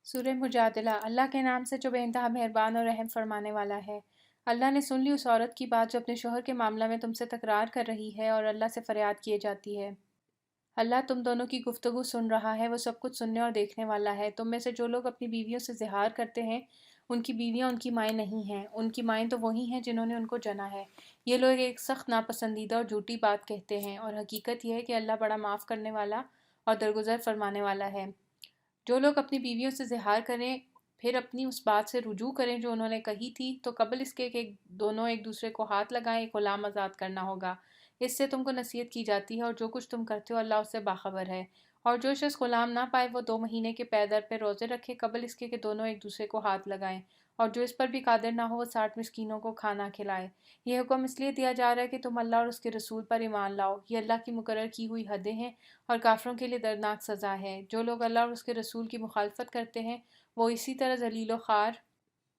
سورہ مجادلہ۔ اللہ کے نام سے جو بے انتہا مہربان اور رحم فرمانے والا ہے۔ اللہ نے سن لی اس عورت کی بات جو اپنے شوہر کے معاملہ میں تم سے تکرار کر رہی ہے اور اللہ سے فریاد کیے جاتی ہے۔ اللہ تم دونوں کی گفتگو سن رہا ہے، وہ سب کچھ سننے اور دیکھنے والا ہے۔ تم میں سے جو لوگ اپنی بیویوں سے زہار کرتے ہیں ان کی بیویاں ان کی مائیں نہیں ہیں، ان کی مائیں تو وہی ہیں جنہوں نے ان کو جنا ہے۔ یہ لوگ ایک سخت ناپسندیدہ اور جھوٹی بات کہتے ہیں، اور حقیقت یہ ہے کہ اللہ بڑا معاف کرنے والا اور درگزر فرمانے والا ہے۔ جو لوگ اپنی بیویوں سے زہار کریں پھر اپنی اس بات سے رجوع کریں جو انہوں نے کہی تھی، تو قبل اس کے کہ دونوں ایک دوسرے کو ہاتھ لگائیں ایک غلام آزاد کرنا ہوگا۔ اس سے تم کو نصیحت کی جاتی ہے، اور جو کچھ تم کرتے ہو اللہ اس سے باخبر ہے۔ اور جو شخص غلام نہ پائے وہ 2 مہینے کے پے در پہ روزے رکھے قبل اس کے کہ دونوں ایک دوسرے کو ہاتھ لگائیں، اور جو اس پر بھی قادر نہ ہو وہ 60 مسکینوں کو کھانا کھلائے۔ یہ حکم اس لیے دیا جا رہا ہے کہ تم اللہ اور اس کے رسول پر ایمان لاؤ۔ یہ اللہ کی مقرر کی ہوئی حدیں ہیں اور کافروں کے لیے دردناک سزا ہے۔ جو لوگ اللہ اور اس کے رسول کی مخالفت کرتے ہیں وہ اسی طرح ذلیل و خوار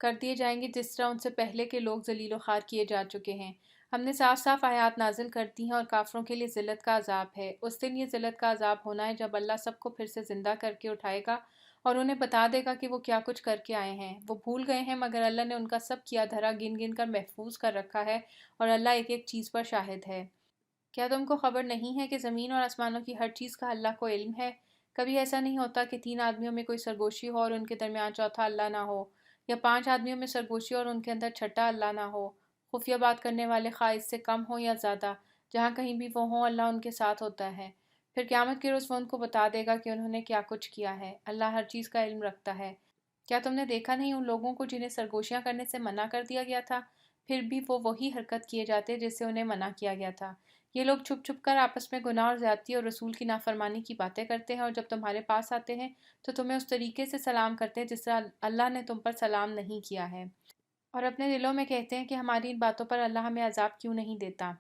کر دیے جائیں گے جس طرح ان سے پہلے کے لوگ ذلیل و خوار کیے جا چکے ہیں۔ ہم نے صاف صاف آیات نازل کر دی ہیں اور کافروں کے لیے ذلت کا عذاب ہے۔ اس دن یہ ذلت کا عذاب ہونا ہے جب اللہ سب کو پھر سے زندہ کر کے اٹھائے گا اور انہیں بتا دے گا کہ وہ کیا کچھ کر کے آئے ہیں۔ وہ بھول گئے ہیں مگر اللہ نے ان کا سب کیا دھرا گن گن کر محفوظ کر رکھا ہے، اور اللہ ایک ایک چیز پر شاہد ہے۔ کیا تم کو خبر نہیں ہے کہ زمین اور آسمانوں کی ہر چیز کا اللہ کو علم ہے؟ کبھی ایسا نہیں ہوتا کہ 3 آدمیوں میں کوئی سرگوشی ہو اور ان کے درمیان چوتھا اللہ نہ ہو، یا 5 آدمیوں میں سرگوشی اور ان کے اندر چھٹا اللہ نہ ہو۔ خفیہ بات کرنے والے خواہ اس سے کم ہوں یا زیادہ، جہاں کہیں بھی وہ ہوں اللہ ان کے ساتھ ہوتا ہے۔ پھر قیامت کے روز وہ ان کو بتا دے گا کہ انہوں نے کیا کچھ کیا ہے۔ اللہ ہر چیز کا علم رکھتا ہے۔ کیا تم نے دیکھا نہیں ان لوگوں کو جنہیں سرگوشیاں کرنے سے منع کر دیا گیا تھا، پھر بھی وہ وہی حرکت کیے جاتے جس سے انہیں منع کیا گیا تھا۔ یہ لوگ چھپ چھپ کر آپس میں گناہ اور زیادتی اور رسول کی نافرمانی کی باتیں کرتے ہیں، اور جب تمہارے پاس آتے ہیں تو تمہیں اس طریقے سے سلام کرتے ہیں جس طرح اللہ نے تم پر سلام نہیں کیا ہے، اور اپنے دلوں میں کہتے ہیں کہ ہماری ان باتوں پر اللہ ہمیں عذاب کیوں نہیں دیتا۔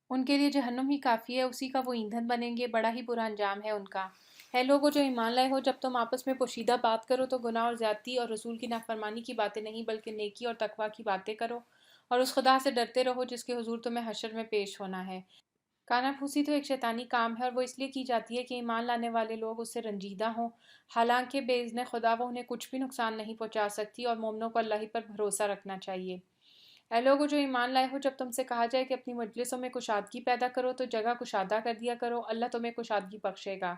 ان کے لیے جہنم ہی کافی ہے، اسی کا وہ ایندھن بنیں گے، بڑا ہی برا انجام ہے ان کا۔ ہے لوگو جو ایمان لائے ہو، جب تم آپس میں پوشیدہ بات کرو تو گناہ اور زیادتی اور رسول کی نافرمانی کی باتیں نہیں بلکہ نیکی اور تقویٰ کی باتیں کرو، اور اس خدا سے ڈرتے رہو جس کے حضور تمہیں حشر میں پیش ہونا ہے۔ کانا پھوسی تو ایک شیطانی کام ہے، اور وہ اس لیے کی جاتی ہے کہ ایمان لانے والے لوگ اس سے رنجیدہ ہوں، حالانکہ بے اذن خدا وہ انہیں کچھ بھی نقصان نہیں پہنچا سکتی، اور مومنوں کو اللہ ہی پر بھروسہ رکھنا چاہیے۔ اے لوگو جو ایمان لائے ہو، جب تم سے کہا جائے کہ اپنی مجلسوں میں کشادگی پیدا کرو تو جگہ کشادہ کر دیا کرو، اللہ تمہیں کشادگی بخشے گا۔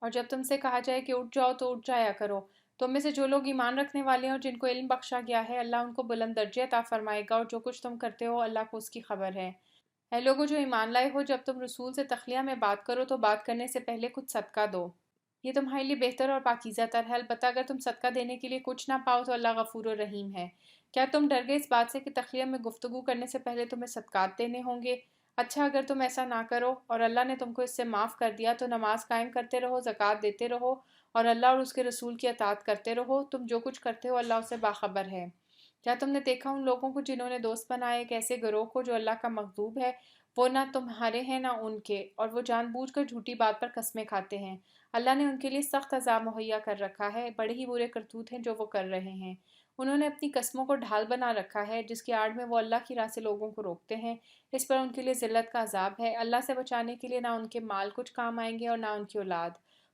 اور جب تم سے کہا جائے کہ اٹھ جاؤ تو اٹھ جایا کرو۔ تم میں سے جو لوگ ایمان رکھنے والے ہیں اور جن کو علم بخشا گیا ہے اللہ ان کو بلند درجے عطا فرمائے گا، اور جو کچھ تم کرتے ہو اللہ کو اس کی خبر ہے۔ اے لوگو جو ایمان لائے ہو، جب تم رسول سے تخلیہ میں بات کرو تو بات کرنے سے پہلے کچھ صدقہ دو، یہ تمہارے لیے بہتر اور پاکیزہ تر ہے۔ البتہ اگر تم صدقہ دینے کے لیے کچھ نہ پاؤ تو اللہ غفور و رحیم ہے۔ کیا تم ڈر گئے اس بات سے کہ تخلیہ میں گفتگو کرنے سے پہلے تمہیں صدقات دینے ہوں گے؟ اچھا اگر تم ایسا نہ کرو اور اللہ نے تم کو اس سے معاف کر دیا تو نماز قائم کرتے رہو، زکوٰۃ دیتے رہو، اور اللہ اور اس کے رسول کی اطاعت کرتے رہو۔ تم جو کچھ کرتے ہو اللہ اسے باخبر ہے۔ کیا تم نے دیکھا ان لوگوں کو جنہوں نے دوست بنائے ایک ایسے گروہ کو جو اللہ کا مغضوب ہے؟ وہ نہ تمہارے ہیں نہ ان کے، اور وہ جان بوجھ کر جھوٹی بات پر قسمیں کھاتے ہیں۔ اللہ نے ان کے لیے سخت عذاب مہیا کر رکھا ہے، بڑے ہی برے کرتوت ہیں جو وہ کر رہے ہیں۔ انہوں نے اپنی قسموں کو ڈھال بنا رکھا ہے جس کی آڑ میں وہ اللہ کی راہ سے لوگوں کو روکتے ہیں، اس پر ان کے لیے ذلت کا عذاب ہے۔ اللہ سے بچانے کے لیے نہ ان کے مال کچھ کام آئیں گے اور نہ ان کی اولاد۔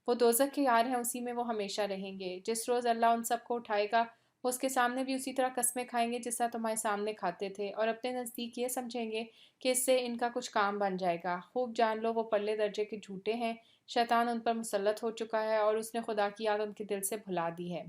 وہ دوزخ کے یار ہیں، اسی میں وہ ہمیشہ رہیں گے۔ جس روز اللہ ان سب کو اٹھائے گا وہ اس کے سامنے بھی اسی طرح قسمیں کھائیں گے جس طرح تمہارے سامنے کھاتے تھے، اور اپنے نزدیک یہ سمجھیں گے کہ اس سے ان کا کچھ کام بن جائے گا۔ خوب جان لو وہ پلے درجے کے جھوٹے ہیں، شیطان ان پر مسلط ہو چکا ہے اور اس نے خدا کی یاد ان کے دل سے بھلا دی ہے۔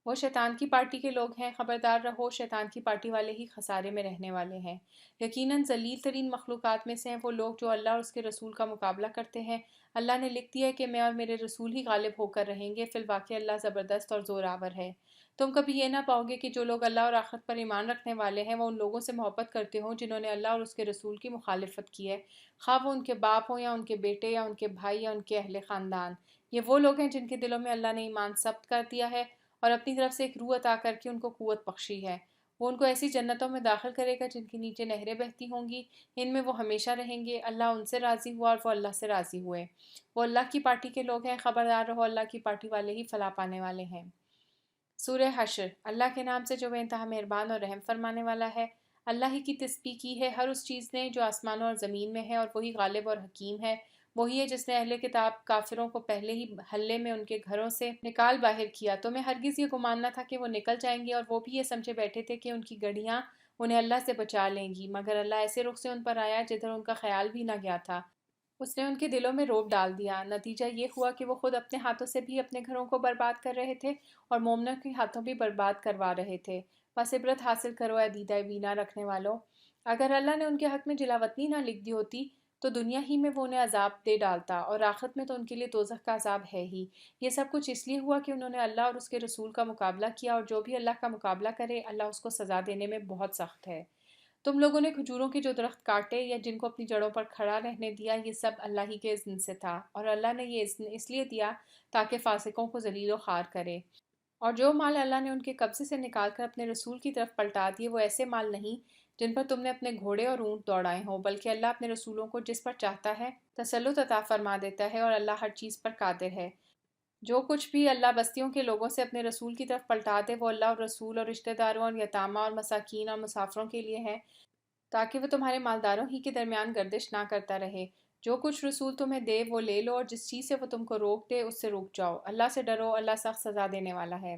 وہ شیطان کی پارٹی کے لوگ ہیں، خبردار رہو شیطان کی پارٹی والے ہی خسارے میں رہنے والے ہیں۔ یقیناً ذلیل ترین مخلوقات میں سے ہیں وہ لوگ جو اللہ اور اس کے رسول کا مقابلہ کرتے ہیں۔ اللہ نے لکھ دیا ہے کہ میں اور میرے رسول ہی غالب ہو کر رہیں گے، فی الواقع اللہ زبردست اور زوراور ہے۔ تم کبھی یہ نہ پاؤ گے کہ جو لوگ اللہ اور آخرت پر ایمان رکھنے والے ہیں وہ ان لوگوں سے محبت کرتے ہوں جنہوں نے اللہ اور اس کے رسول کی مخالفت کی ہے، خواہ وہ ان کے باپ ہوں یا ان کے بیٹے یا ان کے بھائی یا ان کے اہل خاندان۔ یہ وہ لوگ ہیں جن کے دلوں میں اللہ نے ایمان ثبت کر دیا ہے اور اپنی طرف سے ایک روح عطا کر کے ان کو قوت بخشی ہے۔ وہ ان کو ایسی جنتوں میں داخل کرے گا جن کے نیچے نہریں بہتی ہوں گی، ان میں وہ ہمیشہ رہیں گے۔ اللہ ان سے راضی ہوا اور وہ اللہ سے راضی ہوئے۔ وہ اللہ کی پارٹی کے لوگ ہیں، خبردار رہو اللہ کی پارٹی والے ہی فلاح پانے والے ہیں۔ سورہ حشر۔ اللہ کے نام سے جو بے انتہا مہربان اور رحم فرمانے والا ہے۔ اللہ ہی کی تسبیح کی ہے ہر اس چیز نے جو آسمانوں اور زمین میں ہے، اور وہی غالب اور حکیم ہے۔ وہی ہے جس نے اہل کتاب کافروں کو پہلے ہی حلے میں ان کے گھروں سے نکال باہر کیا۔ تمہیں ہرگز یہ گمان نہ تھا کہ وہ نکل جائیں گے، اور وہ بھی یہ سمجھے بیٹھے تھے کہ ان کی گڑیاں انہیں اللہ سے بچا لیں گی، مگر اللہ ایسے رخ سے ان پر آیا جدھر ان کا خیال بھی نہ گیا تھا۔ اس نے ان کے دلوں میں رعب ڈال دیا۔ نتیجہ یہ ہوا کہ وہ خود اپنے ہاتھوں سے بھی اپنے گھروں کو برباد کر رہے تھے اور مومنوں کے ہاتھوں بھی برباد کروا رہے تھے۔ بس عبرت حاصل کرو اے دیدہ بینا رکھنے والو۔ اگر اللہ نے ان کے حق میں جلاوطنی نہ لکھ دی ہوتی تو دنیا ہی میں وہ انہیں عذاب دے ڈالتا، اور آخرت میں تو ان کے لیے دوزخ کا عذاب ہے ہی۔ یہ سب کچھ اس لیے ہوا کہ انہوں نے اللہ اور اس کے رسول کا مقابلہ کیا، اور جو بھی اللہ کا مقابلہ کرے اللہ اس کو سزا دینے میں بہت سخت ہے۔ تم لوگوں نے کھجوروں کے جو درخت کاٹے یا جن کو اپنی جڑوں پر کھڑا رہنے دیا، یہ سب اللہ ہی کے اذن سے تھا، اور اللہ نے یہ اذن اس لیے دیا تاکہ فاسقوں کو ذلیل و خوار کرے۔ اور جو مال اللہ نے ان کے قبضے سے نکال کر اپنے رسول کی طرف پلٹا دیے، وہ ایسے مال نہیں جن پر تم نے اپنے گھوڑے اور اونٹ دوڑائے ہوں، بلکہ اللہ اپنے رسولوں کو جس پر چاہتا ہے تسلط عطا فرما دیتا ہے، اور اللہ ہر چیز پر قادر ہے۔ جو کچھ بھی اللہ بستیوں کے لوگوں سے اپنے رسول کی طرف پلٹا دے وہ اللہ اور رسول اور رشتہ داروں اور یتامہ اور مساکین اور مسافروں کے لیے ہے، تاکہ وہ تمہارے مالداروں ہی کے درمیان گردش نہ کرتا رہے۔ جو کچھ رسول تمہیں دے وہ لے لو، اور جس چیز سے وہ تم کو روک دے اس سے رک جاؤ۔ اللہ سے ڈرو، اللہ سخت سزا دینے والا ہے۔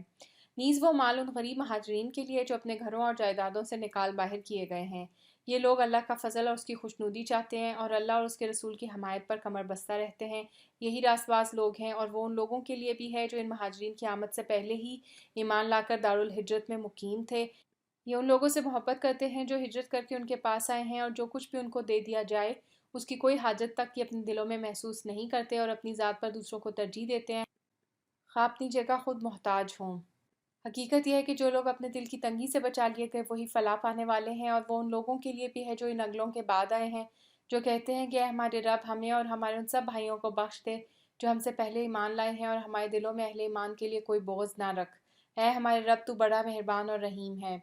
نیز وہ مال ان غریب مہاجرین کے لیے جو اپنے گھروں اور جائیدادوں سے نکال باہر کیے گئے ہیں۔ یہ لوگ اللہ کا فضل اور اس کی خوشنودی چاہتے ہیں، اور اللہ اور اس کے رسول کی حمایت پر کمر بستہ رہتے ہیں۔ یہی راست باز لوگ ہیں، اور وہ ان لوگوں کے لیے بھی ہے جو ان مہاجرین کی آمد سے پہلے ہی ایمان لا کر دارالہجرت میں مقیم تھے۔ یہ ان لوگوں سے محبت کرتے ہیں جو ہجرت کر کے ان کے پاس آئے ہیں، اور جو کچھ بھی ان کو دے دیا جائے اس کی کوئی حاجت تک کہ اپنے دلوں میں محسوس نہیں کرتے، اور اپنی ذات پر دوسروں کو ترجیح دیتے ہیں خواہ اپنی جگہ خود محتاج ہوں۔ حقیقت یہ ہے کہ جو لوگ اپنے دل کی تنگی سے بچا لیے گئے وہی فلاح پانے والے ہیں، اور وہ ان لوگوں کے لیے بھی ہے جو ان اگلوں کے بعد آئے ہیں، جو کہتے ہیں کہ اے ہمارے رب، ہمیں اور ہمارے ان سب بھائیوں کو بخش دے جو ہم سے پہلے ایمان لائے ہیں، اور ہمارے دلوں میں اہل ایمان کے لیے کوئی بغض نہ رکھ۔ اے ہمارے رب، تو بڑا مہربان اور رحیم ہے۔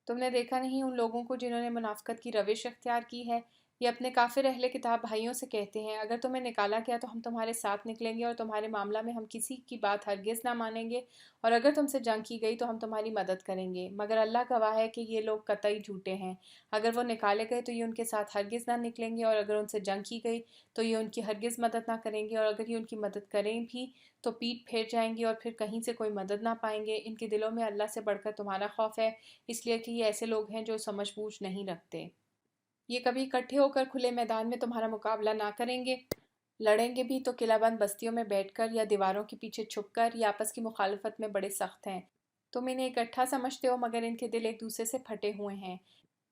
تم نے دیکھا نہیں ان لوگوں کو جنہوں نے منافقت کی روش اختیار کی ہے؟ یہ اپنے کافر اہل کتاب بھائیوں سے کہتے ہیں اگر تمہیں نکالا گیا تو ہم تمہارے ساتھ نکلیں گے، اور تمہارے معاملہ میں ہم کسی کی بات ہرگز نہ مانیں گے، اور اگر تم سے جنگ کی گئی تو ہم تمہاری مدد کریں گے، مگر اللہ گواہ ہے کہ یہ لوگ قطعی جھوٹے ہیں۔ اگر وہ نکالے گئے تو یہ ان کے ساتھ ہرگز نہ نکلیں گے، اور اگر ان سے جنگ کی گئی تو یہ ان کی ہرگز مدد نہ کریں گے، اور اگر یہ ان کی مدد کریں بھی تو پیٹ پھیر جائیں گے اور پھر کہیں سے کوئی مدد نہ پائیں گے۔ ان کے دلوں میں اللہ سے بڑھ کر تمہارا خوف ہے، اس لیے کہ یہ ایسے لوگ ہیں جو سمجھ بوجھ نہیں رکھتے۔ یہ کبھی اکٹھے ہو کر کھلے میدان میں تمہارا مقابلہ نہ کریں گے، لڑیں گے بھی تو قلعہ بند بستیوں میں بیٹھ کر یا دیواروں کے پیچھے چھپ کر، یا آپس کی مخالفت میں بڑے سخت ہیں۔ تم انہیں اکٹھا سمجھتے ہو مگر ان کے دل ایک دوسرے سے پھٹے ہوئے ہیں۔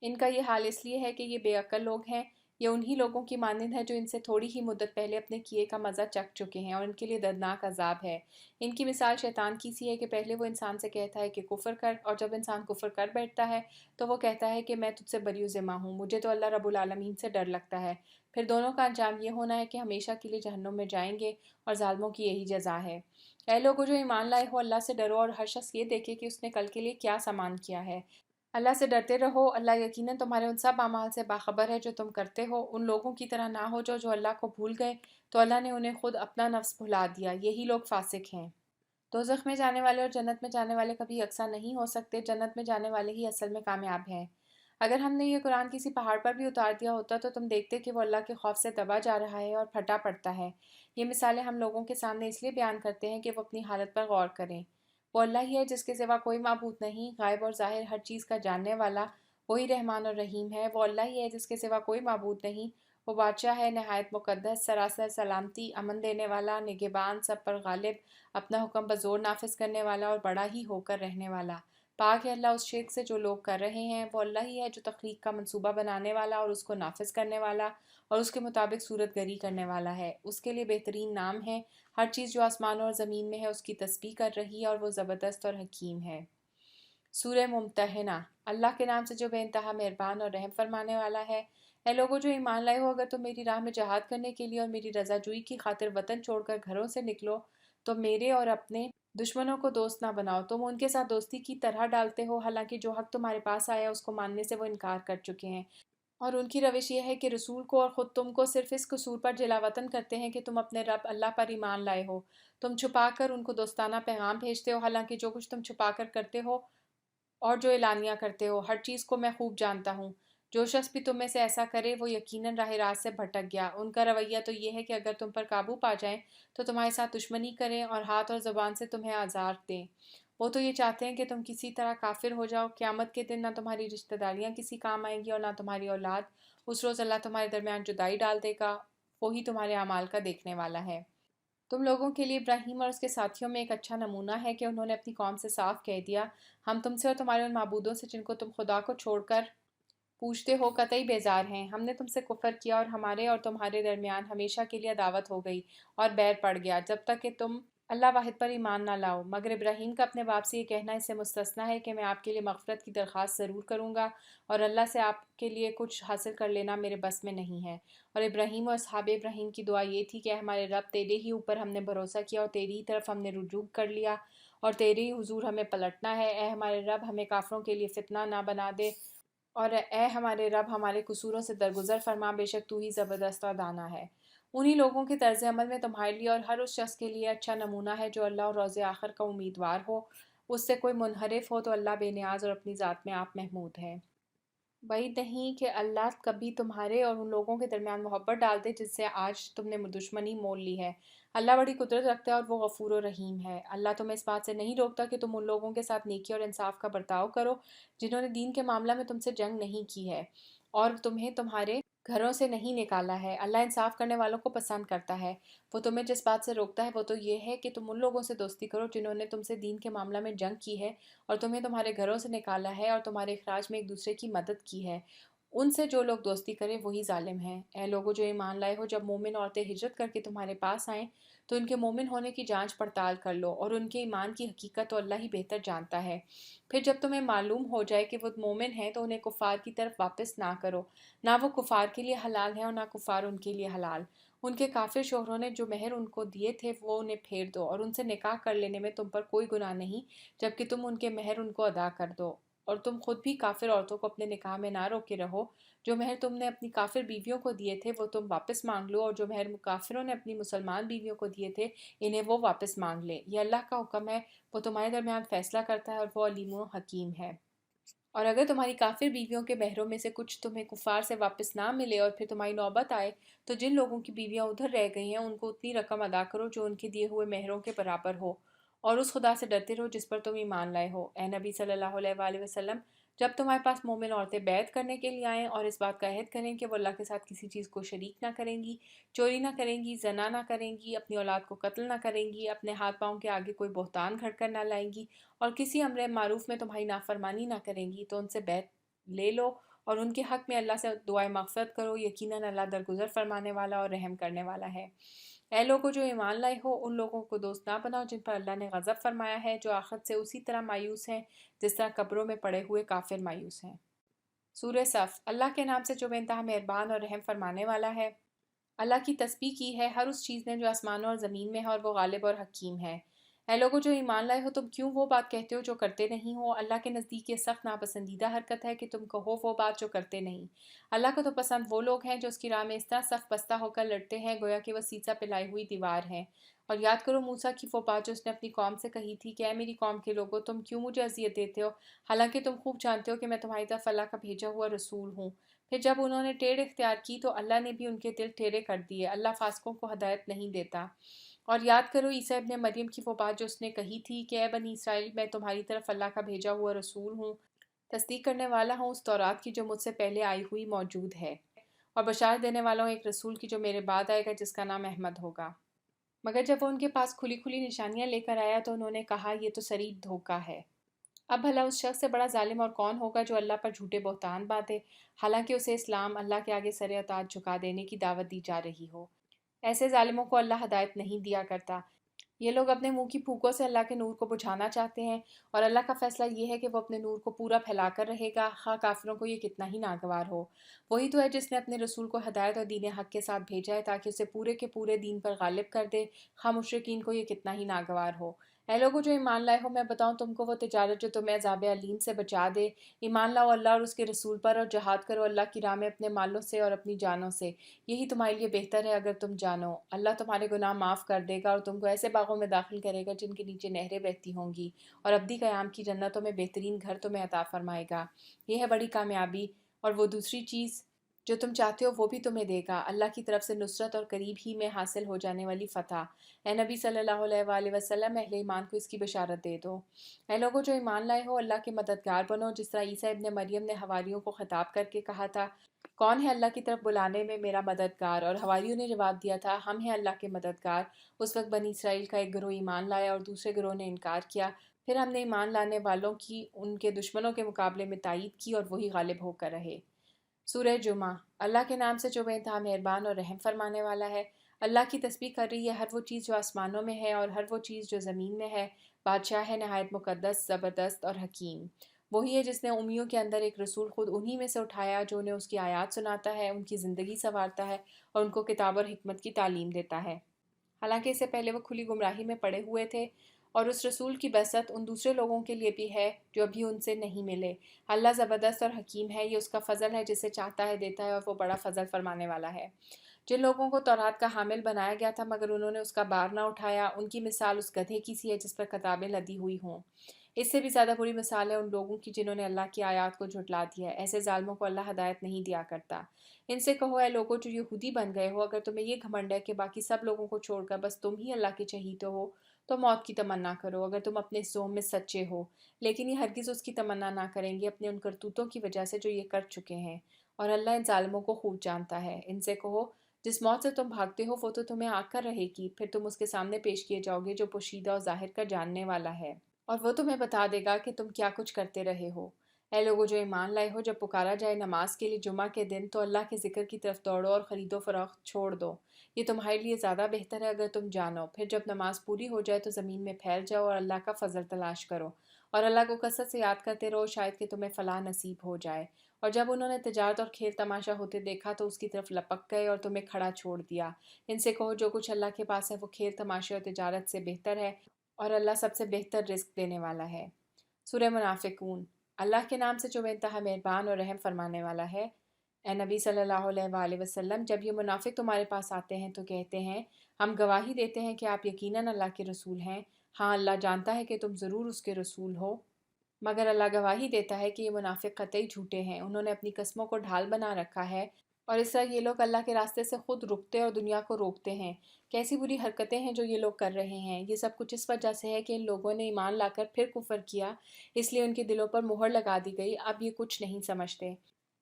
ان کا یہ حال اس لیے ہے کہ یہ بے عقل لوگ ہیں۔ یہ انہی لوگوں کی مانند ہے جو ان سے تھوڑی ہی مدت پہلے اپنے کیے کا مزہ چکھ چکے ہیں، اور ان کے لیے دردناک عذاب ہے۔ ان کی مثال شیطان کی سی ہے کہ پہلے وہ انسان سے کہتا ہے کہ کفر کر، اور جب انسان کفر کر بیٹھتا ہے تو وہ کہتا ہے کہ میں تجھ سے بری و ذمہ ہوں، مجھے تو اللہ رب العالمین سے ڈر لگتا ہے۔ پھر دونوں کا انجام یہ ہونا ہے کہ ہمیشہ کے لیے جہنم میں جائیں گے، اور ظالموں کی یہی جزا ہے۔ اے لوگو جو ایمان لائے ہو، اللہ سے ڈرو، اور ہر شخص یہ دیکھے کہ اس نے کل کے لیے کیا سامان کیا ہے۔ اللہ سے ڈرتے رہو، اللہ یقیناً تمہارے ان سب اعمال سے باخبر ہے جو تم کرتے ہو۔ ان لوگوں کی طرح نہ ہو جو اللہ کو بھول گئے تو اللہ نے انہیں خود اپنا نفس بھلا دیا، یہی لوگ فاسق ہیں۔ دوزخ میں جانے والے اور جنت میں جانے والے کبھی یکساں نہیں ہو سکتے، جنت میں جانے والے ہی اصل میں کامیاب ہیں۔ اگر ہم نے یہ قرآن کسی پہاڑ پر بھی اتار دیا ہوتا تو تم دیکھتے کہ وہ اللہ کے خوف سے دبا جا رہا ہے اور پھٹا پڑتا ہے۔ یہ مثالیں ہم لوگوں کے سامنے اس لیے بیان کرتے ہیں کہ وہ اپنی حالت پر غور کریں۔ وہ اللہ ہی ہے جس کے سوا کوئی معبود نہیں، غائب اور ظاہر ہر چیز کا جاننے والا، وہی رحمان اور رحیم ہے۔ وہ اللہ ہی ہے جس کے سوا کوئی معبود نہیں، وہ بادشاہ ہے نہایت مقدس، سراسر سلامتی، امن دینے والا، نگہبان، سب پر غالب، اپنا حکم بزور نافذ کرنے والا اور بڑا ہی ہو کر رہنے والا۔ پاک ہے اللہ اس شرک سے جو لوگ کر رہے ہیں۔ وہ اللہ ہی ہے جو تخلیق کا منصوبہ بنانے والا اور اس کو نافذ کرنے والا اور اس کے مطابق صورت گری کرنے والا ہے۔ اس کے لیے بہترین نام ہے۔ ہر چیز جو آسمانوں اور زمین میں ہے اس کی تسبیح کر رہی ہے، اور وہ زبردست اور حکیم ہے۔ سورہ ممتحنہ۔ اللہ کے نام سے جو بے انتہا مہربان اور رحم فرمانے والا ہے۔ اے لوگو جو ایمان لائے ہو، اگر تم میری راہ میں جہاد کرنے کے لیے اور میری رضا جوئی کی خاطر وطن چھوڑ کر گھروں سے نکلو تو میرے اور اپنے دشمنوں کو دوست نہ بناؤ۔ تم ان کے ساتھ دوستی کی طرح ڈالتے ہو، حالانکہ جو حق تمہارے پاس آیا اس کو ماننے سے وہ انکار کر چکے ہیں، اور ان کی روش یہ ہے کہ رسول کو اور خود تم کو صرف اس قصور پر جلاوطن کرتے ہیں کہ تم اپنے رب اللہ پر ایمان لائے ہو۔ تم چھپا کر ان کو دوستانہ پیغام بھیجتے ہو، حالانکہ جو کچھ تم چھپا کر کرتے ہو اور جو اعلانیہ کرتے ہو ہر چیز کو میں خوب جانتا ہوں۔ جو شخص بھی تم میں سے ایسا کرے وہ یقیناً راہ راست سے بھٹک گیا۔ ان کا رویہ تو یہ ہے کہ اگر تم پر قابو پا جائیں تو تمہارے ساتھ دشمنی کریں اور ہاتھ اور زبان سے تمہیں آزار دیں۔ وہ تو یہ چاہتے ہیں کہ تم کسی طرح کافر ہو جاؤ۔ قیامت کے دن نہ تمہاری رشتہ داریاں کسی کام آئیں گی اور نہ تمہاری اولاد۔ اس روز اللہ تمہارے درمیان جدائی ڈال دے گا، وہی تمہارے اعمال کا دیکھنے والا ہے۔ تم لوگوں کے لیے ابراہیم اور اس کے ساتھیوں میں ایک اچھا نمونہ ہے کہ انہوں نے اپنی قوم سے صاف کہہ دیا، ہم تم سے اور تمہارے ان معبودوں سے جن کو تم خدا کو چھوڑ کر پوچھتے ہو قطعی بیزار ہیں۔ ہم نے تم سے کفر کیا اور ہمارے اور تمہارے درمیان ہمیشہ کے لیے عداوت ہو گئی اور بیر پڑ گیا جب تک کہ تم اللہ واحد پر ایمان نہ لاؤ۔ مگر ابراہیم کا اپنے باپ سے یہ کہنا اس سے مستثنیٰ ہے کہ میں آپ کے لیے مغفرت کی درخواست ضرور کروں گا اور اللہ سے آپ کے لیے کچھ حاصل کر لینا میرے بس میں نہیں ہے۔ اور ابراہیم اور اصحاب ابراہیم کی دعا یہ تھی کہ اے ہمارے رب، تیرے ہی اوپر ہم نے بھروسہ کیا اور تیری ہی طرف ہم نے رجوع کر لیا اور تیرے ہی حضور ہمیں پلٹنا ہے۔ اے ہمارے رب، ہمیں کافروں کے لیے فتنہ نہ بنا دے، اور اے ہمارے رب ہمارے قصوروں سے درگزر فرما، بے شک تو ہی زبردست اور دانا ہے۔ انہی لوگوں کے طرز عمل میں تمہارے لیے اور ہر اس شخص کے لیے اچھا نمونہ ہے جو اللہ اور روز آخر کا امیدوار ہو۔ اس سے کوئی منحرف ہو تو اللہ بے نیاز اور اپنی ذات میں آپ محمود ہے۔ بعید نہیں کہ اللہ کبھی تمہارے اور ان لوگوں کے درمیان محبت ڈال دے جس سے آج تم نے دشمنی مول لی ہے۔ اللہ بڑی قدرت رکھتا ہے اور وہ غفور و رحیم ہے۔ اللہ تمہیں اس بات سے نہیں روکتا کہ تم ان لوگوں کے ساتھ نیکی اور انصاف کا برتاؤ کرو جنہوں نے دین کے معاملہ میں تم سے جنگ نہیں کی ہے اور تمہیں تمہارے گھروں سے نہیں نکالا ہے۔ اللہ انصاف کرنے والوں کو پسند کرتا ہے۔ وہ تمہیں جس بات سے روکتا ہے وہ تو یہ ہے کہ تم ان لوگوں سے دوستی کرو جنہوں نے تم سے دین کے معاملہ میں جنگ کی ہے اور تمہیں تمہارے گھروں سے نکالا ہے اور تمہارے اخراج میں ایک دوسرے کی مدد کی ہے۔ ان سے جو لوگ دوستی کریں وہی ظالم ہیں۔ اے لوگو جو ایمان لائے ہو، جب مومن عورتیں ہجرت کر کے تمہارے پاس آئیں تو ان کے مومن ہونے کی جانچ پڑتال کر لو، اور ان کے ایمان کی حقیقت تو اللہ ہی بہتر جانتا ہے۔ پھر جب تمہیں معلوم ہو جائے کہ وہ مومن ہیں تو انہیں کفار کی طرف واپس نہ کرو، نہ وہ کفار کے لیے حلال ہیں اور نہ کفار ان کے لیے حلال۔ ان کے کافر شوہروں نے جو مہر ان کو دیے تھے وہ انہیں پھیر دو، اور ان سے نکاح کر لینے میں تم پر کوئی گناہ نہیں جبکہ تم ان کے مہر ان کو ادا کر دو۔ اور تم خود بھی کافر عورتوں کو اپنے نکاح میں نہ روکے رہو۔ جو مہر تم نے اپنی کافر بیویوں کو دیے تھے وہ تم واپس مانگ لو، اور جو مہر کافروں نے اپنی مسلمان بیویوں کو دیے تھے انہیں وہ واپس مانگ لے۔ یہ اللہ کا حکم ہے، وہ تمہارے درمیان فیصلہ کرتا ہے اور وہ علیم و حکیم ہے۔ اور اگر تمہاری کافر بیویوں کے مہروں میں سے کچھ تمہیں کفار سے واپس نہ ملے اور پھر تمہاری نوبت آئے تو جن لوگوں کی بیویاں ادھر رہ گئی ہیں ان کو اتنی رقم ادا کرو جو ان کے دیے ہوئے مہروں کے برابر ہو، اور اس خدا سے ڈرتے رہو جس پر تم ایمان لائے ہو۔ اے نبی صلی اللہ علیہ وآلہ وسلم، جب تمہارے پاس مومن عورتیں بیعت کرنے کے لیے آئیں اور اس بات کا عہد کریں کہ وہ اللہ کے ساتھ کسی چیز کو شریک نہ کریں گی، چوری نہ کریں گی، زنا نہ کریں گی، اپنی اولاد کو قتل نہ کریں گی، اپنے ہاتھ پاؤں کے آگے کوئی بہتان گھڑ کر نہ لائیں گی، اور کسی امر معروف میں تمہاری نافرمانی نہ کریں گی، تو ان سے بیعت لے لو اور ان کے حق میں اللہ سے دعائے مغفرت کرو، یقیناً اللہ درگزر فرمانے والا اور رحم کرنے والا ہے۔ اے لوگو جو ایمان لائے ہو، ان لوگوں کو دوست نہ بناؤ جن پر اللہ نے غضب فرمایا ہے، جو آخرت سے اسی طرح مایوس ہیں جس طرح قبروں میں پڑے ہوئے کافر مایوس ہیں۔ سورہ صف۔ اللہ کے نام سے جو بے انتہا مہربان اور رحم فرمانے والا ہے۔ اللہ کی تسبیح کی ہے ہر اس چیز نے جو آسمانوں اور زمین میں ہے، اور وہ غالب اور حکیم ہے۔ اے لوگو جو ایمان لائے ہو، تم کیوں وہ بات کہتے ہو جو کرتے نہیں ہو؟ اللہ کے نزدیک یہ سخت ناپسندیدہ حرکت ہے کہ تم کہو وہ بات جو کرتے نہیں۔ اللہ کو تو پسند وہ لوگ ہیں جو اس کی راہ میں اس طرح صف بستہ ہو کر لڑتے ہیں گویا کہ وہ سیسہ پلائی ہوئی دیوار ہے۔ اور یاد کرو موسیٰ کی وہ بات جو اس نے اپنی قوم سے کہی تھی کہ اے میری قوم کے لوگو، تم کیوں مجھے اذیت دیتے ہو حالانکہ تم خوب جانتے ہو کہ میں تمہاری طرف اللہ کا بھیجا ہوا رسول ہوں۔ پھر جب انہوں نے ٹیڑھ اختیار کی تو اللہ نے بھی ان کے دل ٹیڑھے کر دیے۔ اللہ فاسقوں کو ہدایت نہیں دیتا۔ اور یاد کرو عیسیٰ ابن مریم کی وہ بات جو اس نے کہی تھی کہ اے بنی اسرائیل، میں تمہاری طرف اللہ کا بھیجا ہوا رسول ہوں، تصدیق کرنے والا ہوں اس تورات کی جو مجھ سے پہلے آئی ہوئی موجود ہے، اور بشارت دینے والا ہوں ایک رسول کی جو میرے بعد آئے گا جس کا نام احمد ہوگا۔ مگر جب وہ ان کے پاس کھلی کھلی نشانیاں لے کر آیا تو انہوں نے کہا یہ تو صریح دھوکہ ہے۔ اب بھلا اس شخص سے بڑا ظالم اور کون ہوگا جو اللہ پر جھوٹے بہتان باندھے حالانکہ اسے اسلام اللہ کے آگے سر اطاعت جھکا دینے کی دعوت دی جا رہی ہو۔ ایسے ظالموں کو اللہ ہدایت نہیں دیا کرتا۔ یہ لوگ اپنے منہ کی پھوکوں سے اللہ کے نور کو بجھانا چاہتے ہیں، اور اللہ کا فیصلہ یہ ہے کہ وہ اپنے نور کو پورا پھیلا کر رہے گا، خواہ کافروں کو یہ کتنا ہی ناگوار ہو۔ وہی تو ہے جس نے اپنے رسول کو ہدایت اور دین حق کے ساتھ بھیجا ہے تاکہ اسے پورے کے پورے دین پر غالب کر دے، خواہ مشرکین کو یہ کتنا ہی ناگوار ہو۔ اے لوگو جو ایمان لائے ہو، میں بتاؤں تم کو وہ تجارت جو تمہیں عذاب علیم سے بچا دے۔ ایمان لاؤ اللہ اور اس کے رسول پر، اور جہاد کرو اللہ کی راہ میں اپنے مالوں سے اور اپنی جانوں سے، یہی تمہارے لیے بہتر ہے اگر تم جانو۔ اللہ تمہارے گناہ معاف کر دے گا اور تم کو ایسے باغوں میں داخل کرے گا جن کے نیچے نہریں بہتی ہوں گی، اور ابدی قیام کی جنتوں میں بہترین گھر تمہیں عطا فرمائے گا۔ یہ ہے بڑی کامیابی اور وہ دوسری چیز جو تم چاہتے ہو وہ بھی تمہیں دے گا، اللہ کی طرف سے نصرت اور قریب ہی میں حاصل ہو جانے والی فتح۔ اے نبی صلی اللہ علیہ وآلہ وسلم، اہل ایمان کو اس کی بشارت دے دو۔ اے لوگوں جو ایمان لائے ہو، اللہ کے مددگار بنو، جس طرح عیسیٰ ابن مریم نے حواریوں کو خطاب کر کے کہا تھا، کون ہے اللہ کی طرف بلانے میں میرا مددگار؟ اور حواریوں نے جواب دیا تھا، ہم ہیں اللہ کے مددگار۔ اس وقت بنی اسرائیل کا ایک گروہ ایمان لایا اور دوسرے گروہ نے انکار کیا، پھر ہم نے ایمان لانے والوں کی ان کے دشمنوں کے مقابلے میں تائید کی اور وہی غالب ہو کر رہے۔ سورہ جمعہ۔ اللہ کے نام سے جو بے انتہا مہربان اور رحم فرمانے والا ہے۔ اللہ کی تسبیح کر رہی ہے ہر وہ چیز جو آسمانوں میں ہے اور ہر وہ چیز جو زمین میں ہے۔ بادشاہ ہے نہایت مقدس، زبردست اور حکیم۔ وہی ہے جس نے امیوں کے اندر ایک رسول خود انہی میں سے اٹھایا جو انہیں اس کی آیات سناتا ہے، ان کی زندگی سنوارتا ہے اور ان کو کتاب اور حکمت کی تعلیم دیتا ہے۔ حالانکہ اس سے پہلے وہ کھلی گمراہی میں پڑے ہوئے تھے، اور اس رسول کی بعثت ان دوسرے لوگوں کے لیے بھی ہے جو ابھی ان سے نہیں ملے۔ اللہ زبردست اور حکیم ہے، یہ اس کا فضل ہے، جسے چاہتا ہے دیتا ہے، اور وہ بڑا فضل فرمانے والا ہے۔ جن لوگوں کو تورات کا حامل بنایا گیا تھا مگر انہوں نے اس کا بار نہ اٹھایا، ان کی مثال اس گدھے کی سی ہے جس پر کتابیں لدی ہوئی ہوں۔ اس سے بھی زیادہ بری مثال ہے ان لوگوں کی جنہوں نے اللہ کی آیات کو جھٹلا دیا ہے۔ ایسے ظالموں کو اللہ ہدایت نہیں دیا کرتا۔ ان سے کہو، اے لوگوں جو یہودی بن گئے ہو، اگر تمہیں یہ گھمنڈ ہے کہ باقی سب لوگوں کو چھوڑ کر بس تم ہی اللہ کے چہیتے ہو، تو موت کی تمنا کرو اگر تم اپنے اس زعم میں سچے ہو۔ لیکن یہ ہرگز اس کی تمنا نہ کریں گے اپنے ان کرتوتوں کی وجہ سے جو یہ کر چکے ہیں، اور اللہ ان ظالموں کو خوب جانتا ہے۔ ان سے کہو، جس موت سے تم بھاگتے ہو وہ تو تمہیں آ کر رہے گی، پھر تم اس کے سامنے پیش کیے جاؤ گے جو پوشیدہ اور ظاہر کا جاننے والا ہے، اور وہ تمہیں بتا دے گا کہ تم کیا کچھ کرتے رہے ہو۔ اے لوگو جو ایمان لائے ہو، جب پکارا جائے نماز کے لیے جمعہ کے دن تو اللہ کے ذکر کی طرف دوڑو اور خرید و فروخت چھوڑ دو، یہ تمہارے لیے زیادہ بہتر ہے اگر تم جانو۔ پھر جب نماز پوری ہو جائے تو زمین میں پھیل جاؤ اور اللہ کا فضل تلاش کرو، اور اللہ کو کثرت سے یاد کرتے رہو، شاید کہ تمہیں فلاح نصیب ہو جائے۔ اور جب انہوں نے تجارت اور کھیل تماشا ہوتے دیکھا تو اس کی طرف لپک گئے اور تمہیں کھڑا چھوڑ دیا۔ ان سے کہو، جو کچھ اللہ کے پاس ہے وہ کھیل تماشے اور تجارت سے بہتر ہے، اور اللہ سب سے بہتر رزق دینے والا ہے۔ سورہ منافقون۔ اللہ کے نام سے جو بے انتہا مہربان اور رحم فرمانے والا ہے۔ اے نبی صلی اللہ علیہ وآلہ وسلم، جب یہ منافق تمہارے پاس آتے ہیں تو کہتے ہیں، ہم گواہی دیتے ہیں کہ آپ یقیناً اللہ کے رسول ہیں۔ ہاں، اللہ جانتا ہے کہ تم ضرور اس کے رسول ہو، مگر اللہ گواہی دیتا ہے کہ یہ منافق قطعی جھوٹے ہیں، انہوں نے اپنی قسموں کو ڈھال بنا رکھا ہے، اور اس طرح یہ لوگ اللہ کے راستے سے خود رکتے اور دنیا کو روکتے ہیں۔ کیسی بری حرکتیں ہیں جو یہ لوگ کر رہے ہیں۔ یہ سب کچھ اس وجہ سے ہے کہ ان لوگوں نے ایمان لا کر پھر کفر کیا، اس لیے ان کے دلوں پر مہر لگا دی گئی، اب یہ کچھ نہیں سمجھتے۔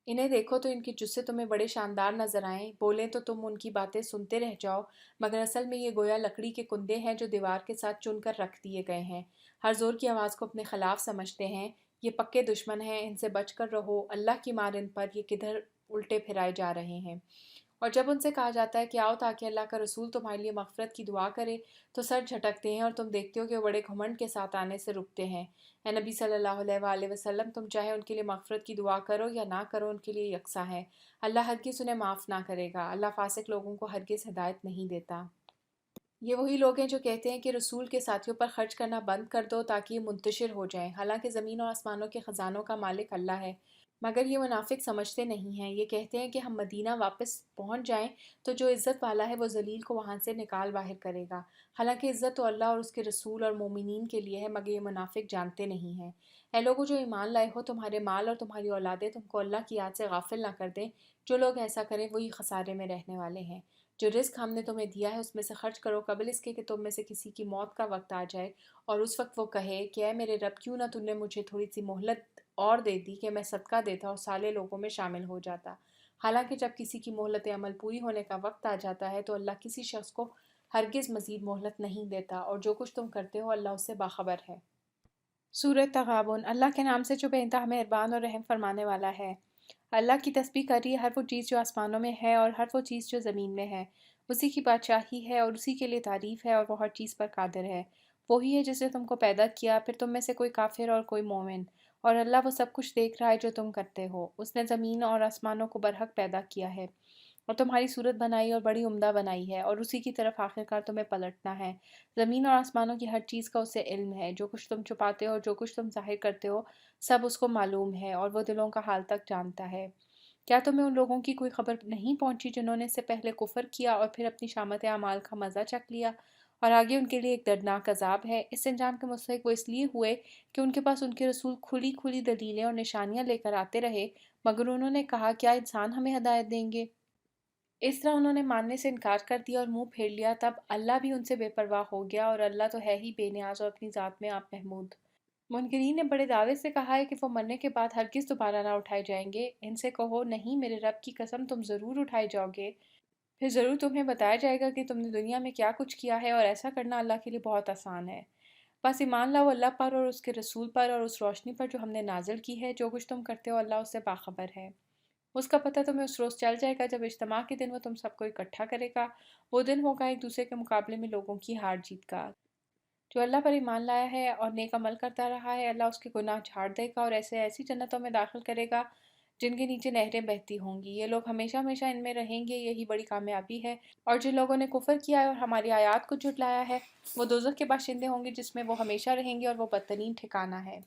انہیں دیکھو تو ان کے جسے تمہیں بڑے شاندار نظر آئیں، بولیں تو تم ان کی باتیں سنتے رہ جاؤ، مگر اصل میں یہ گویا لکڑی کے کندے ہیں جو دیوار کے ساتھ چن کر رکھ دیے گئے ہیں، ہر زور کی آواز کو اپنے خلاف سمجھتے ہیں۔ یہ پکے دشمن ہیں، ان سے بچ کر رہو، اللہ کی مار ان پر، یہ کدھر الٹے پھرائے جا رہے ہیں۔ اور جب ان سے کہا جاتا ہے کہ آؤ تاکہ اللہ کا رسول تمہارے لیے مغفرت کی دعا کرے، تو سر جھٹکتے ہیں اور تم دیکھتے ہو کہ وہ بڑے گھمنڈ کے ساتھ آنے سے رکتے ہیں۔ اے نبی صلی اللہ علیہ وآلہ وسلم، تم چاہے ان کے لیے مغفرت کی دعا کرو یا نہ کرو، ان کے لیے یکساں ہے، اللہ ہرگز انہیں معاف نہ کرے گا، اللہ فاسق لوگوں کو ہرگز ہدایت نہیں دیتا۔ یہ وہی لوگ ہیں جو کہتے ہیں کہ رسول کے ساتھیوں پر خرچ کرنا بند کر دو تاکہ یہ منتشر ہو جائیں، حالانکہ زمین اور آسمانوں کے خزانوں کا مالک اللہ ہے۔ مگر یہ منافق سمجھتے نہیں ہیں، یہ کہتے ہیں کہ ہم مدینہ واپس پہنچ جائیں تو جو عزت والا ہے وہ ذلیل کو وہاں سے نکال باہر کرے گا، حالانکہ عزت تو اللہ اور اس کے رسول اور مومنین کے لیے ہے، مگر یہ منافق جانتے نہیں ہیں۔ اے لوگو جو ایمان لائے ہو، تمہارے مال اور تمہاری اولادیں تم کو اللہ کی یاد سے غافل نہ کر دیں، جو لوگ ایسا کریں وہی خسارے میں رہنے والے ہیں۔ جو رزق ہم نے تمہیں دیا ہے اس میں سے خرچ کرو قبل اس کے کہ تم میں سے کسی کی موت کا وقت آ جائے، اور اس وقت وہ کہے کہ اے میرے رب، کیوں نہ تم نے مجھے تھوڑی سی مہلت اور دے دی کہ میں صدقہ دیتا اور صالح لوگوں میں شامل ہو جاتا۔ حالانکہ جب کسی کی مہلت عمل پوری ہونے کا وقت آ جاتا ہے تو اللہ کسی شخص کو ہرگز مزید مہلت نہیں دیتا، اور جو کچھ تم کرتے ہو اللہ اس سے باخبر ہے۔ سورہ تغابن۔ اللہ کے نام سے جو بے انتہا مہربان اور رحم فرمانے والا ہے۔ اللہ کی تسبیح کر رہی ہے ہر وہ چیز جو آسمانوں میں ہے اور ہر وہ چیز جو زمین میں ہے، اسی کی بادشاہی ہے اور اسی کے لیے تعریف ہے، اور وہ ہر چیز پر قادر ہے۔ وہی ہے جس نے تم کو پیدا کیا، پھر تم میں سے کوئی کافر اور کوئی مومن، اور اللہ وہ سب کچھ دیکھ رہا ہے جو تم کرتے ہو۔ اس نے زمین اور آسمانوں کو برحق پیدا کیا ہے، اور تمہاری صورت بنائی اور بڑی عمدہ بنائی ہے، اور اسی کی طرف آخرکار تمہیں پلٹنا ہے۔ زمین اور آسمانوں کی ہر چیز کا اسے علم ہے، جو کچھ تم چھپاتے ہو، جو کچھ تم ظاہر کرتے ہو، سب اس کو معلوم ہے، اور وہ دلوں کا حال تک جانتا ہے۔ کیا تمہیں ان لوگوں کی کوئی خبر نہیں پہنچی جنہوں نے اس سے پہلے کفر کیا اور پھر اپنی شامت اعمال کا مزہ چکھ لیا، اور آگے ان کے لیے ایک دردناک عذاب ہے۔ اس انجام کے مستحق وہ اس لیے ہوئے کہ ان کے پاس ان کے رسول کھلی کھلی دلیلیں اور نشانیاں لے کر آتے رہے، مگر انہوں نے کہا کیا انسان ہمیں ہدایت دیں گے؟ اس طرح انہوں نے ماننے سے انکار کر دیا اور منہ پھیر لیا۔ تب اللہ بھی ان سے بے پرواہ ہو گیا، اور اللہ تو ہے ہی بے نیاز اور اپنی ذات میں آپ محمود۔ منکرین نے بڑے دعوے سے کہا ہے کہ وہ مرنے کے بعد ہرگز دوبارہ نہ اٹھائے جائیں گے۔ ان سے کہو نہیں، میرے رب کی قسم تم ضرور اٹھائے جاؤ گے، پھر ضرور تمہیں بتایا جائے گا کہ تم نے دنیا میں کیا کچھ کیا ہے، اور ایسا کرنا اللہ کے لیے بہت آسان ہے۔ بس ایمان لاؤ اللہ پر اور اس کے رسول پر اور اس روشنی پر جو ہم نے نازل کی ہے، جو کچھ تم کرتے ہو اللہ اس سے باخبر ہے۔ اس کا پتہ تمہیں اس روز چل جائے گا جب اجتماع کے دن وہ تم سب کو اکٹھا کرے گا۔ وہ دن ہوگا ایک دوسرے کے مقابلے میں لوگوں کی ہار جیت کا۔ جو اللہ پر ایمان لایا ہے اور نیک عمل کرتا رہا ہے، اللہ اس کے گناہ جھاڑ دے گا اور ایسی جنتوں میں داخل کرے گا جن کے نیچے نہریں بہتی ہوں گی۔ یہ لوگ ہمیشہ ہمیشہ ان میں رہیں گے، یہی بڑی کامیابی ہے۔ اور جن لوگوں نے کفر کیا ہے اور ہماری آیات کو جھٹلایا ہے، وہ دوزخ کے باشندے ہوں گے جس میں وہ ہمیشہ رہیں گے، اور وہ بدترین ٹھکانہ ہے۔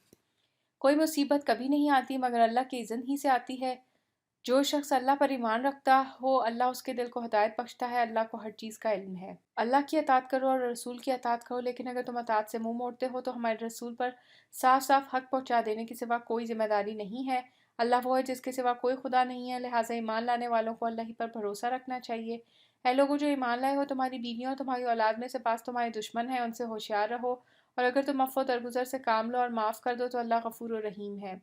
کوئی مصیبت کبھی نہیں آتی مگر اللہ کے اذن ہی سے آتی ہے۔ جو شخص اللہ پر ایمان رکھتا ہو اللہ اس کے دل کو ہدایت بخشتا ہے۔ اللہ کو ہر چیز کا علم ہے۔ اللہ کی اطاعت کرو اور رسول کی اطاعت کرو، لیکن اگر تم اطاعت سے منہ موڑتے ہو تو ہمارے رسول پر صاف صاف حق پہنچا دینے کے سوا کوئی ذمہ داری نہیں ہے۔ اللہ وہ ہے جس کے سوا کوئی خدا نہیں ہے، لہٰذا ایمان لانے والوں کو اللہ ہی پر بھروسہ رکھنا چاہیے۔ اے لوگو جو ایمان لائے ہو، تمہاری بیویوں اور تمہاری اولاد میں سے بعض تمہارے دشمن ہیں، ان سے ہوشیار رہو، اور اگر تم عفو و درگزر سے کام لو اور معاف کر دو تو اللہ غفور و رحیم ہے۔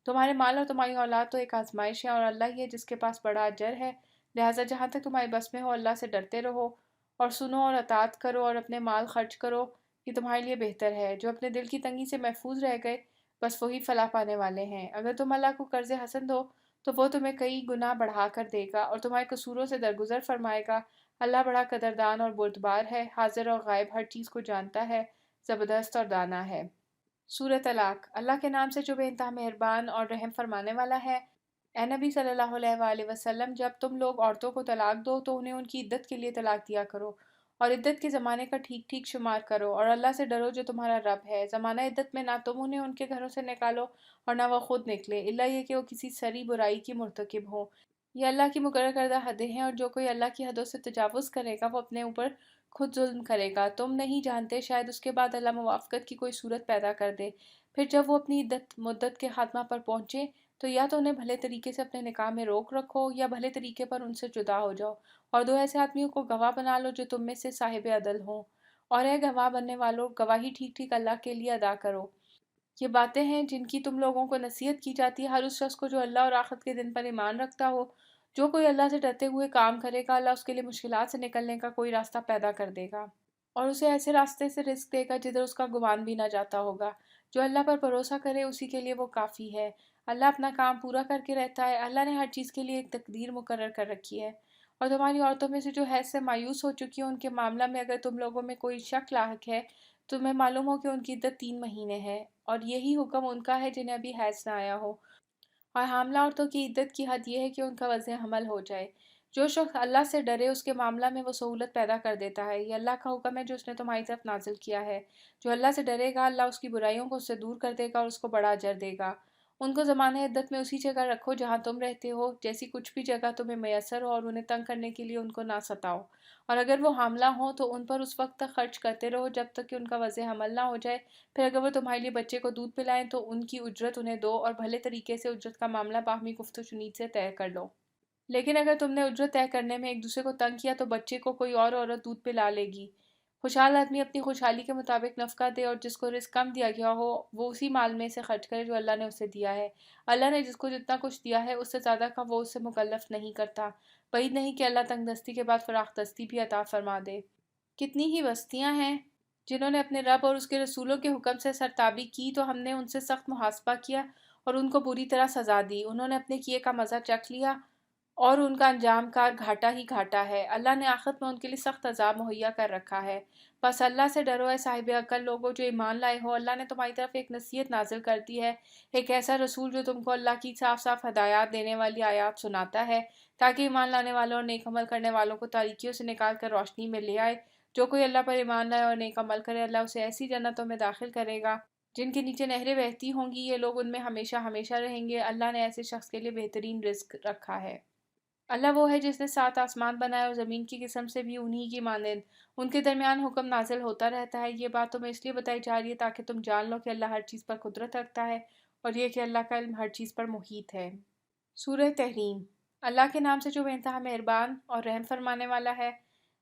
تمہارے مال اور تمہاری اولاد تو ایک آزمائش ہے، اور اللہ ہی ہے جس کے پاس بڑا اجر ہے۔ لہٰذا جہاں تک تمہارے بس میں ہو اللہ سے ڈرتے رہو، اور سنو اور اطاعت کرو اور اپنے مال خرچ کرو، یہ تمہارے لیے بہتر ہے۔ جو اپنے دل کی تنگی سے محفوظ رہ گئے بس وہی فلاح پانے والے ہیں۔ اگر تم اللہ کو قرض حسن دو تو وہ تمہیں کئی گنا بڑھا کر دے گا اور تمہارے قصوروں سے درگزر فرمائے گا۔ اللہ بڑا قدردان اور بردبار ہے، حاضر اور غائب ہر چیز کو جانتا ہے، زبردست اور دانا ہے۔ سورۃ طلاق۔ اللہ کے نام سے جو بے انتہا مہربان اور رحم فرمانے والا ہے۔ اے نبی صلی اللہ علیہ وآلہ وسلم، جب تم لوگ عورتوں کو طلاق دو تو انہیں ان کی عدت کے لیے طلاق دیا کرو، اور عدت کے زمانے کا ٹھیک ٹھیک شمار کرو، اور اللہ سے ڈرو جو تمہارا رب ہے۔ زمانہ عدت میں نہ تم انہیں ان کے گھروں سے نکالو اور نہ وہ خود نکلے، الا یہ کہ وہ کسی سری برائی کی مرتکب ہوں۔ یہ اللہ کی مقرر کردہ حدیں ہیں، اور جو کوئی اللہ کی حدوں سے تجاوز کرے گا وہ اپنے اوپر خود ظلم کرے گا۔ تم نہیں جانتے، شاید اس کے بعد اللہ موافقت کی کوئی صورت پیدا کر دے، پھر جب وہ اپنی مدت کے خاتمہ پر پہنچے تو یا تو انہیں بھلے طریقے سے اپنے نکاح میں روک رکھو یا بھلے طریقے پر ان سے جدا ہو جاؤ، اور دو ایسے آدمیوں کو گواہ بنا لو جو تم میں سے صاحب عدل ہوں، اور اے گواہ بننے والوں، گواہی ٹھیک ٹھیک اللہ کے لیے ادا کرو۔ یہ باتیں ہیں جن کی تم لوگوں کو نصیحت کی جاتی ہے ہر اس شخص کو جو اللہ اور آخرت کے دن پر ایمان رکھتا ہو۔ جو کوئی اللہ سے ڈرتے ہوئے کام کرے گا اللہ اس کے لیے مشکلات سے نکلنے کا کوئی راستہ پیدا کر دے گا، اور اسے ایسے راستے سے رزق دے گا جدھر اس کا گمان بھی نہ جاتا ہوگا۔ جو اللہ پر بھروسہ کرے اسی کے لیے وہ کافی ہے۔ اللہ اپنا کام پورا کر کے رہتا ہے۔ اللہ نے ہر چیز کے لیے ایک تقدیر مقرر کر رکھی ہے۔ اور تمہاری عورتوں میں سے جو حیض سے مایوس ہو چکی ہیں ان کے معاملہ میں اگر تم لوگوں میں کوئی شک لاحق ہے تو تمہیں معلوم ہو کہ ان کی عدت 3 مہینے ہے، اور یہی حکم ان کا ہے جنہیں ابھی حیض نہ آیا ہو۔ اور حاملہ عورتوں کی عدت کی حد یہ ہے کہ ان کا وضع حمل ہو جائے۔ جو شخص اللہ سے ڈرے اس کے معاملہ میں وہ سہولت پیدا کر دیتا ہے۔ یہ اللہ کا حکم ہے جو اس نے تمہاری طرف نازل کیا ہے۔ جو اللہ سے ڈرے گا اللہ اس کی برائیوں کو اس سے دور کر دے گا اور اس کو بڑا اجر دے گا۔ ان کو زمانہ عدت میں اسی جگہ رکھو جہاں تم رہتے ہو، جیسی کچھ بھی جگہ تمہیں میسر ہو، اور انہیں تنگ کرنے کے لیے ان کو نہ ستاؤ۔ اور اگر وہ حاملہ ہوں تو ان پر اس وقت تک خرچ کرتے رہو جب تک کہ ان کا وضع حمل نہ ہو جائے۔ پھر اگر وہ تمہارے لیے بچے کو دودھ پلائیں تو ان کی اجرت انہیں دو، اور بھلے طریقے سے اجرت کا معاملہ باہمی گفت و شنید سے طے کر لو۔ لیکن اگر تم نے اجرت طے کرنے میں ایک دوسرے کو تنگ کیا تو بچے کو کوئی اور عورت دودھ پلا لے گی۔ خوشحال آدمی اپنی خوشحالی کے مطابق نفقہ دے، اور جس کو رزق کم دیا گیا ہو وہ اسی مال میں سے خرچ کرے جو اللہ نے اسے دیا ہے۔ اللہ نے جس کو جتنا کچھ دیا ہے اس سے زیادہ کا وہ اس سے مکلف نہیں کرتا۔ بعید نہیں کہ اللہ تنگ دستی کے بعد فراخ دستی بھی عطا فرما دے۔ کتنی ہی بستیاں ہیں جنہوں نے اپنے رب اور اس کے رسولوں کے حکم سے سرتابی کی تو ہم نے ان سے سخت محاسبہ کیا اور ان کو بری طرح سزا دی۔ انہوں نے اپنے کیے کا مزہ چکھ لیا اور ان کا انجام کار گھاٹا ہی گھاٹا ہے۔ اللہ نے آخرت میں ان کے لیے سخت عذاب مہیا کر رکھا ہے۔ بس اللہ سے ڈرو اے صاحب عقل لوگو جو ایمان لائے ہو، اللہ نے تمہاری طرف ایک نصیحت نازل کر دی ہے، ایک ایسا رسول جو تم کو اللہ کی صاف صاف ہدایات دینے والی آیات سناتا ہے تاکہ ایمان لانے والوں اور نیک عمل کرنے والوں کو تاریکیوں سے نکال کر روشنی میں لے آئے۔ جو کوئی اللہ پر ایمان لائے اور نیک عمل کرے اللہ اسے ایسی جنتوں میں داخل کرے گا جن کے نیچے نہریں بہتی ہوں گی، یہ لوگ ان میں ہمیشہ ہمیشہ رہیں گے۔ اللہ نے ایسے شخص کے لیے بہترین رزق رکھا ہے۔ اللہ وہ ہے جس نے 7 آسمان بنائے اور زمین کی قسم سے بھی انہی کی مانند ان کے درمیان حکم نازل ہوتا رہتا ہے۔ یہ بات تمہیں اس لیے بتائی جا رہی ہے تاکہ تم جان لو کہ اللہ ہر چیز پر قدرت رکھتا ہے اور یہ کہ اللہ کا علم ہر چیز پر محیط ہے۔ سورہ تحریم۔ اللہ کے نام سے جو بے انتہا مہربان اور رحم فرمانے والا ہے۔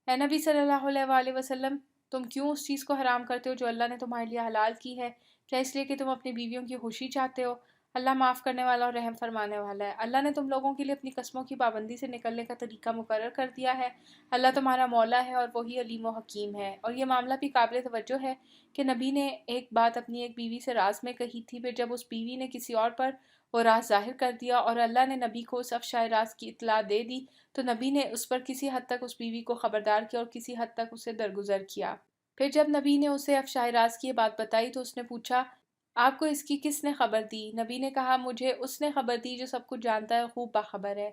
اے نبی صلی اللہ علیہ وآلہ وسلم، تم کیوں اس چیز کو حرام کرتے ہو جو اللہ نے تمہارے لیے حلال کی ہے؟ کیا اس لیے کہ تم اپنی بیویوں کی خوشی چاہتے ہو؟ اللہ معاف کرنے والا اور رحم فرمانے والا ہے۔ اللہ نے تم لوگوں کے لیے اپنی قسموں کی پابندی سے نکلنے کا طریقہ مقرر کر دیا ہے۔ اللہ تمہارا مولا ہے اور وہی علیم و حکیم ہے۔ اور یہ معاملہ بھی قابل توجہ ہے کہ نبی نے ایک بات اپنی ایک بیوی سے راز میں کہی تھی، پھر جب اس بیوی نے کسی اور پر وہ راز ظاہر کر دیا اور اللہ نے نبی کو اس افشائے راز کی اطلاع دے دی، تو نبی نے اس پر کسی حد تک اس بیوی کو خبردار کیا اور کسی حد تک اسے درگزر کیا۔ پھر جب نبی نے اسے افشائے راز کی یہ بات بتائی تو اس نے پوچھا، آپ کو اس کی کس نے خبر دی؟ نبی نے کہا، مجھے اس نے خبر دی جو سب کچھ جانتا ہے اور خوب باخبر ہے۔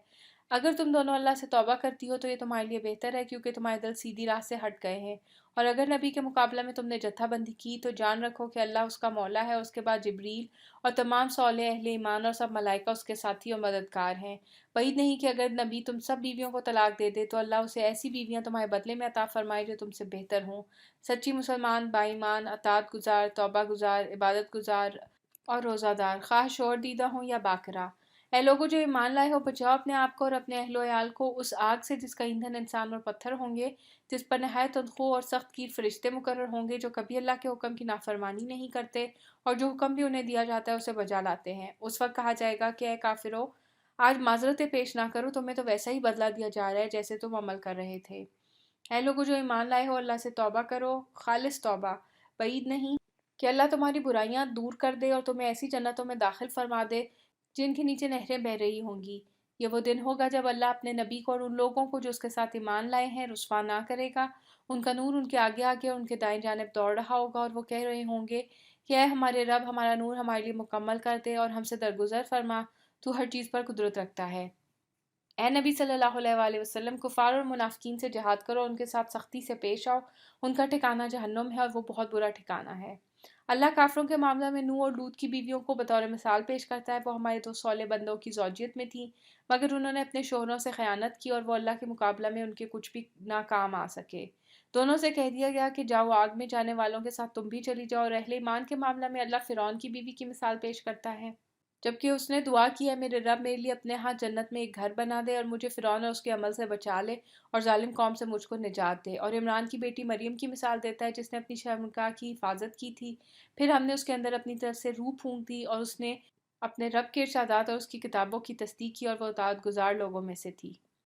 اگر تم دونوں اللہ سے توبہ کرتی ہو تو یہ تمہارے لیے بہتر ہے، کیونکہ تمہارے دل سیدھی راہ سے ہٹ گئے ہیں۔ اور اگر نبی کے مقابلہ میں تم نے جتھا بندی کی تو جان رکھو کہ اللہ اس کا مولا ہے، اور اس کے بعد جبریل اور تمام صالح اہل ایمان اور سب ملائکہ اس کے ساتھی اور مددگار ہیں۔ بعید نہیں کہ اگر نبی تم سب بیویوں کو طلاق دے دے تو اللہ اسے ایسی بیویاں تمہارے بدلے میں عطا فرمائے جو تم سے بہتر ہوں۔ سچی مسلمان، باایمان، اطاعت گزار، توبہ گزار، عبادت گزار اور روزہ دار، خواہ شوہر دیدہ ہوں یا باکرہ۔ اے لوگو جو ایمان لائے ہو، بچاؤ اپنے آپ کو اور اپنے اہل و عیال کو اس آگ سے جس کا ایندھن انسان اور پتھر ہوں گے، جس پر نہایت تندخو اور سخت گیر فرشتے مقرر ہوں گے جو کبھی اللہ کے حکم کی نافرمانی نہیں کرتے اور جو حکم بھی انہیں دیا جاتا ہے اسے بجا لاتے ہیں۔ اس وقت کہا جائے گا کہ اے کافرو، آج معذرتیں پیش نہ کرو، تمہیں تو ویسا ہی بدلہ دیا جا رہا ہے جیسے تم عمل کر رہے تھے۔ اے لوگو جو ایمان لائے ہو، اللہ سے توبہ کرو، خالص توبہ۔ بعید نہیں کہ اللہ تمہاری برائیاں دور کر دے اور تمہیں ایسی جنتوں میں داخل فرما دے جن کے نیچے نہریں بہہ رہی ہوں گی۔ یہ وہ دن ہوگا جب اللہ اپنے نبی کو اور ان لوگوں کو جو اس کے ساتھ ایمان لائے ہیں رسوا نہ کرے گا۔ ان کا نور ان کے آگے آگے اور ان کے دائیں جانب دوڑ رہا ہوگا، اور وہ کہہ رہے ہوں گے کہ اے ہمارے رب، ہمارا نور ہمارے لیے مکمل کر دے اور ہم سے درگزر فرما، تو ہر چیز پر قدرت رکھتا ہے۔ اے نبی صلی اللہ علیہ وآلہ وسلم، کفار اور منافقین سے جہاد کرو اور ان کے ساتھ سختی سے پیش آؤ، ان کا ٹھکانہ جہنم ہے اور وہ بہت برا ٹھکانہ ہے۔ اللہ کافروں کے معاملہ میں نوح اور لوط کی بیویوں کو بطور مثال پیش کرتا ہے۔ وہ ہمارے 2 صالح بندوں کی زوجیت میں تھیں، مگر انہوں نے اپنے شوہروں سے خیانت کی اور وہ اللہ کے مقابلہ میں ان کے کچھ بھی نہ کام آ سکے۔ دونوں سے کہہ دیا گیا کہ جاؤ، آگ میں جانے والوں کے ساتھ تم بھی چلی جاؤ۔ اور اہل ایمان کے معاملہ میں اللہ فرعون کی بیوی کی مثال پیش کرتا ہے، جبکہ اس نے دعا کی ہے، میرے رب، میرے لیے اپنے ہاں جنت میں ایک گھر بنا دے اور مجھے فرعون اور اس کے عمل سے بچا لے اور ظالم قوم سے مجھ کو نجات دے۔ اور عمران کی بیٹی مریم کی مثال دیتا ہے جس نے اپنی شرمگاہ کی حفاظت کی تھی، پھر ہم نے اس کے اندر اپنی طرف سے روح پھونک دی اور اس نے اپنے رب کے ارشادات اور اس کی کتابوں کی تصدیق کی اور وہ اطاعت گزار لوگوں میں سے تھی۔